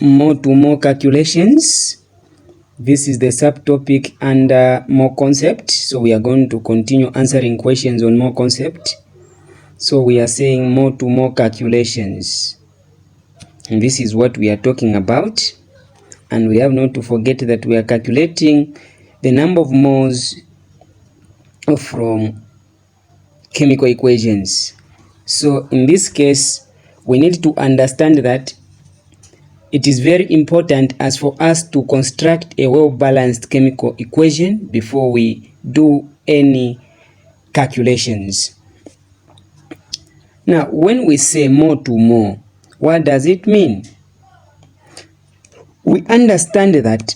more to more calculations. This is the subtopic under more concept. So we are going to continue answering questions on more concept. So we are saying more to more calculations. And this is what we are talking about. And we have not to forget that we are calculating the number of moles from chemical equations. So in this case, we need to understand that it is very important as for us to construct a well-balanced chemical equation before we do any calculations. Now, when we say more to more, what does it mean? We understand that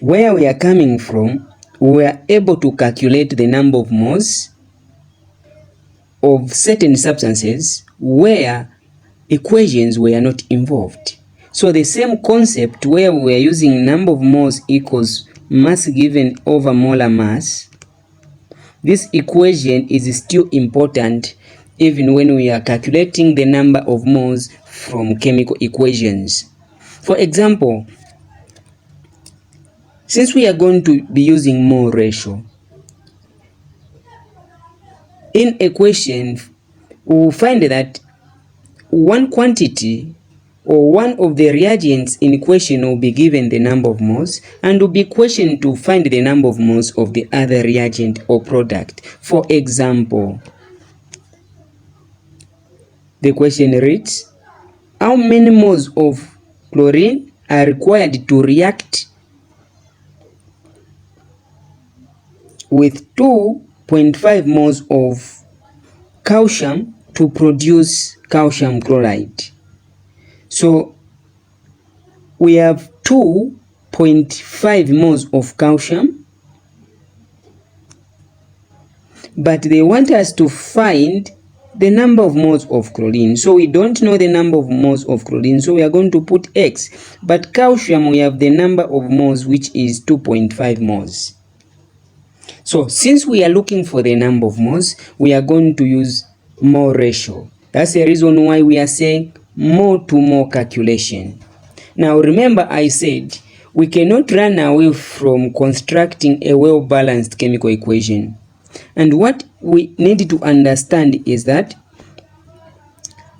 where we are coming from, we are able to calculate the number of moles of certain substances where equations were not involved. So the same concept where we are using number of moles equals mass given over molar mass, this equation is still important even when we are calculating the number of moles from chemical equations. For example, since we are going to be using mole ratio, in equation we will find that one quantity or one of the reagents in equation will be given the number of moles and will be questioned to find the number of moles of the other reagent or product. For example, the question reads, how many moles of chlorine are required to react with 2.5 moles of calcium to produce calcium chloride? So we have 2.5 moles of calcium, but they want us to find the number of moles of chlorine. So we don't know the number of moles of chlorine, so we are going to put X. But calcium, we have the number of moles, which is 2.5 moles. So since we are looking for the number of moles, we are going to use mole ratio. That's the reason why we are saying more to more calculation. Now remember, I said we cannot run away from constructing a well-balanced chemical equation. And what we need to understand is that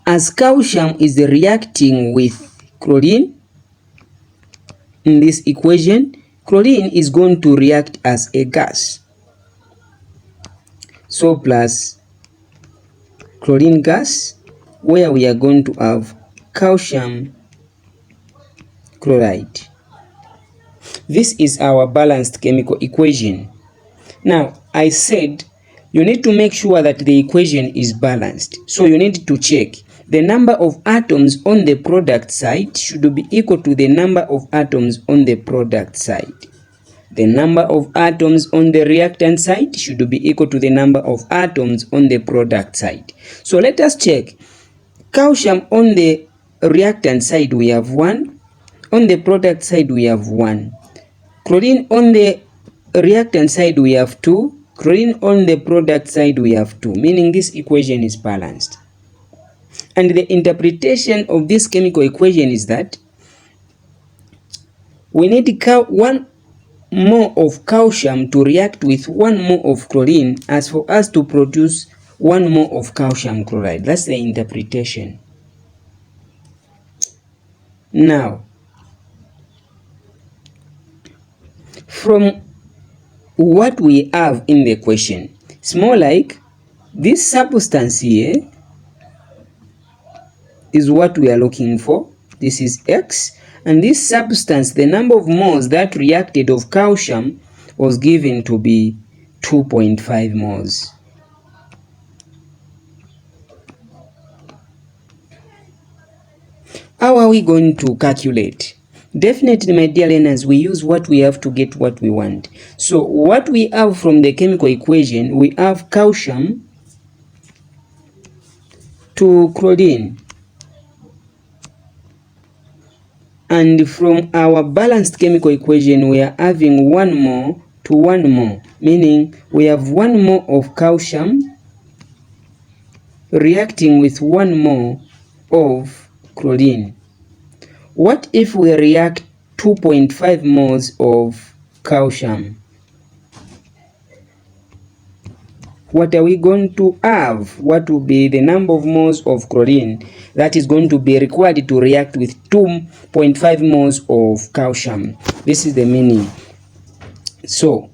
as calcium is reacting with chlorine in this equation, chlorine is going to react as a gas. So plus chlorine gas, where we are going to have calcium chloride. This is our balanced chemical equation. Now, I said you need to make sure that the equation is balanced. So you need to check the number of atoms on the product side should be equal to the number of atoms on the product side. The number of atoms on the reactant side should be equal to the number of atoms on the product side. So let us check. Calcium on the reactant side we have 1. On the product side we have 1. Chlorine on the reactant side we have 2. Chlorine on the product side we have 2, meaning this equation is balanced. And the interpretation of this chemical equation is that we need 1 mole of calcium to react with 1 mole of chlorine as for us to produce 1 mole of calcium chloride. That's the interpretation. Now, from what we have in the question, it's more like this substance here is what we are looking for. This is X, and this substance, the number of moles that reacted of calcium was given to be 2.5 moles. How are we going to calculate? Definitely, my dear learners, we use what we have to get what we want. So what we have from the chemical equation, we have calcium to chlorine. And from our balanced chemical equation, we are having 1 mole to 1 mole, meaning we have 1 mole of calcium reacting with 1 mole of chlorine. What if we react 2.5 moles of calcium? What are we going to have? What will be the number of moles of chlorine that is going to be required to react with 2.5 moles of calcium? This is the meaning. So,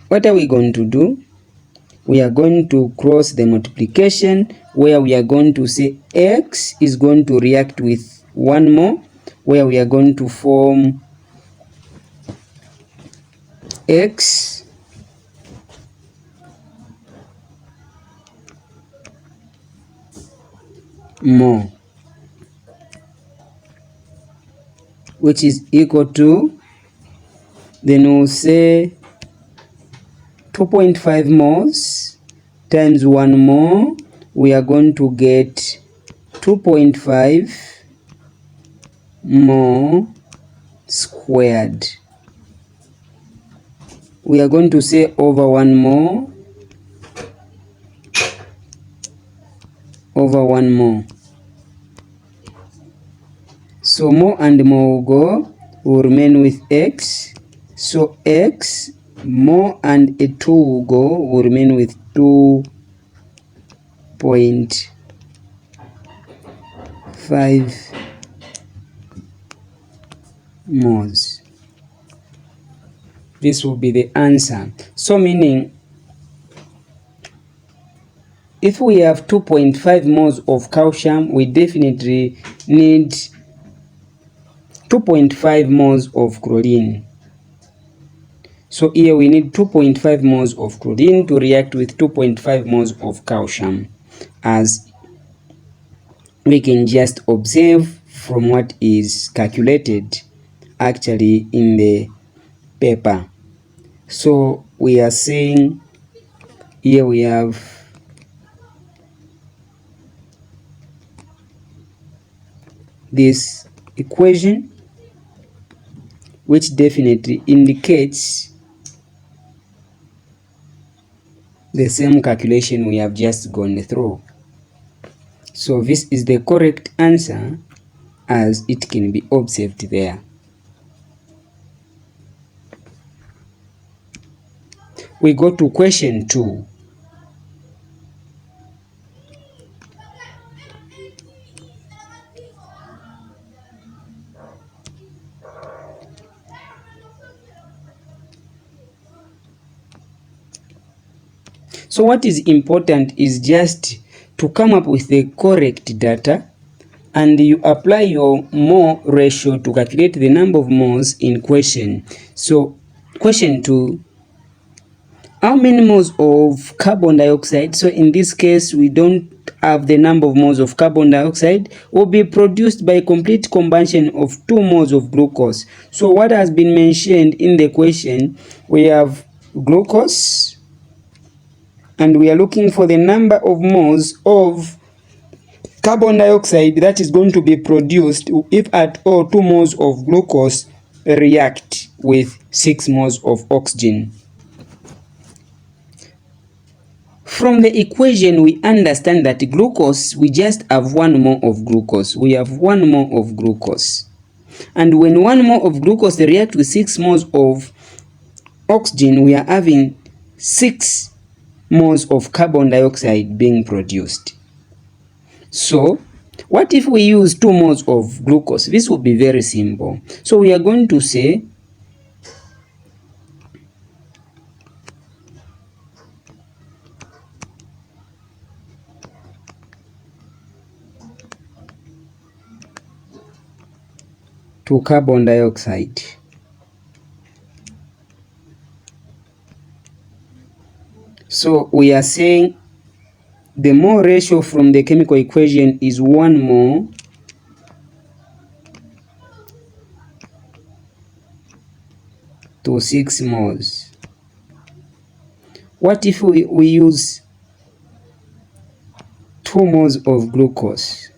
what are we going to do? We are going to cross the multiplication, where we are going to say X is going to react with 1 mole, where we are going to form X mole, which is equal to, then we'll say 2.5 moles times 1 mole, we are going to get 2.5 mole squared. We are going to say over 1 mole over 1 mole. So mole and mole will go, will remain with X. So X mole and a 2 will go, will remain with 2.5 moles. This will be the answer. So meaning, if we have 2.5 moles of calcium, we definitely need 2.5 moles of chlorine. So here we need 2.5 moles of chlorine to react with 2.5 moles of calcium, as we can just observe from what is calculated actually in the paper. So we are saying here we have this equation, which definitely indicates the same calculation we have just gone through. So this is the correct answer as it can be observed there. We go to question 2. So what is important is just to come up with the correct data, and you apply your mole ratio to calculate the number of moles in question. So question 2, how many moles of carbon dioxide, so in this case we don't have the number of moles of carbon dioxide, will be produced by complete combustion of 2 moles of glucose. So what has been mentioned in the question, we have glucose, and we are looking for the number of moles of carbon dioxide that is going to be produced if at all 2 moles of glucose react with 6 moles of oxygen. From the equation, we understand that glucose, we just have 1 mole of glucose. We have 1 mole of glucose. And when 1 mole of glucose reacts with 6 moles of oxygen, we are having 6 moles of carbon dioxide being produced. So, what if we use 2 moles of glucose? This will be very simple. So we are going to say to carbon dioxide. So we are saying the mole ratio from the chemical equation is 1 mole to 6 moles. What if we use 2 moles of glucose?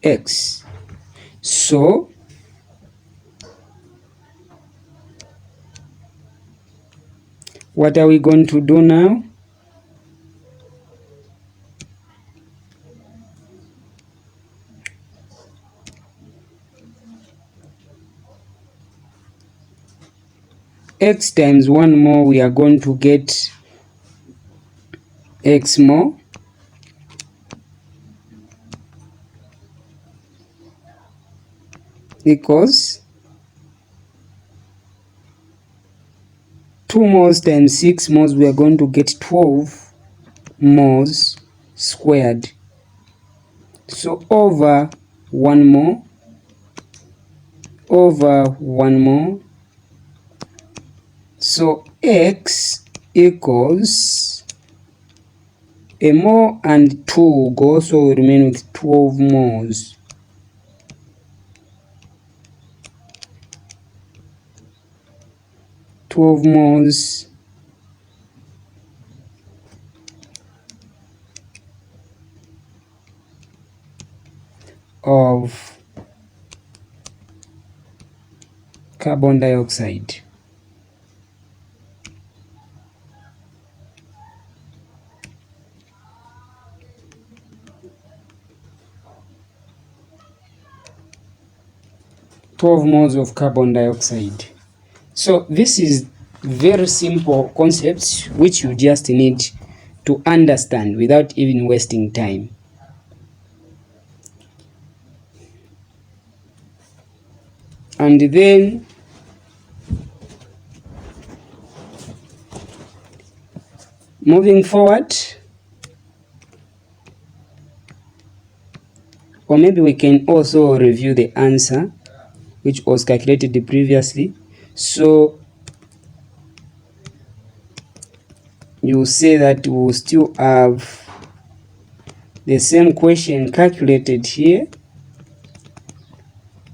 X. So what are we going to do now? x times 1 more, we are going to get x more equals 2 moles times 6 moles, we are going to get 12 moles squared. So over 1 more over 1 more, so x equals a mole and 2 will go, so we remain with 12 moles. Of carbon dioxide. Moles of carbon dioxide. So this is very simple concepts which you just need to understand without even wasting time. And then moving forward, or maybe we can also review the answer which was calculated previously. So you say that we'll still have the same question calculated here,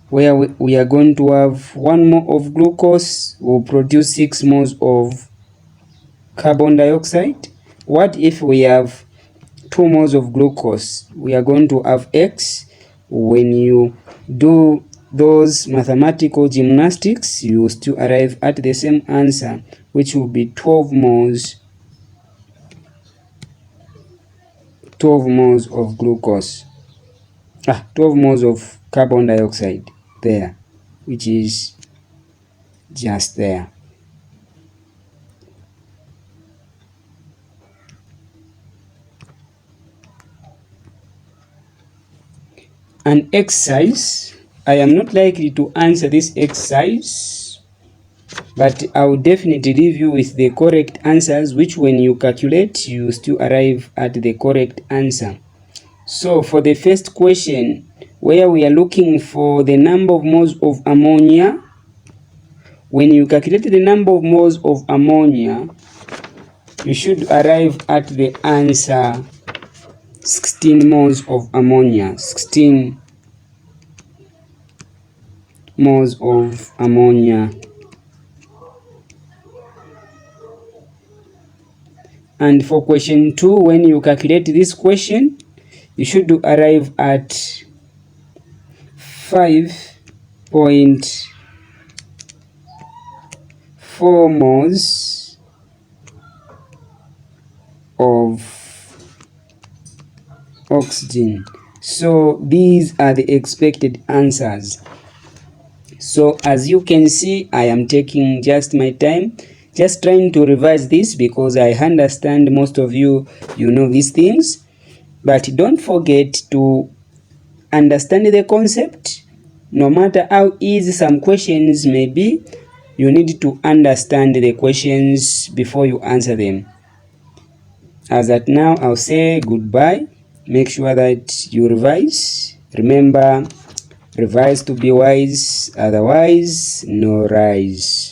where we are going to have 1 mole of glucose will produce 6 moles of carbon dioxide. What if we have 2 moles of glucose? We are going to have x. When you do those mathematical gymnastics, you will still arrive at the same answer, which will be 12 moles of glucose. 12 moles of carbon dioxide there, which is just there. An exercise. I am not likely to answer this exercise, but I will definitely leave you with the correct answers, which when you calculate, you still arrive at the correct answer. So for the first question, where we are looking for the number of moles of ammonia, when you calculate the number of moles of ammonia, you should arrive at the answer 16 moles of ammonia. 16 moles of ammonia. And for question 2, when you calculate this question, you should arrive at 5.4 moles of oxygen. So these are the expected answers. So as you can see, I am taking just my time, just trying to revise this, because I understand most of you know these things. But don't forget to understand the concept. No matter how easy some questions may be, you need to understand the questions before you answer them. As at now, I'll say goodbye. Make sure that you revise. Remember, revise to be wise, otherwise no rise.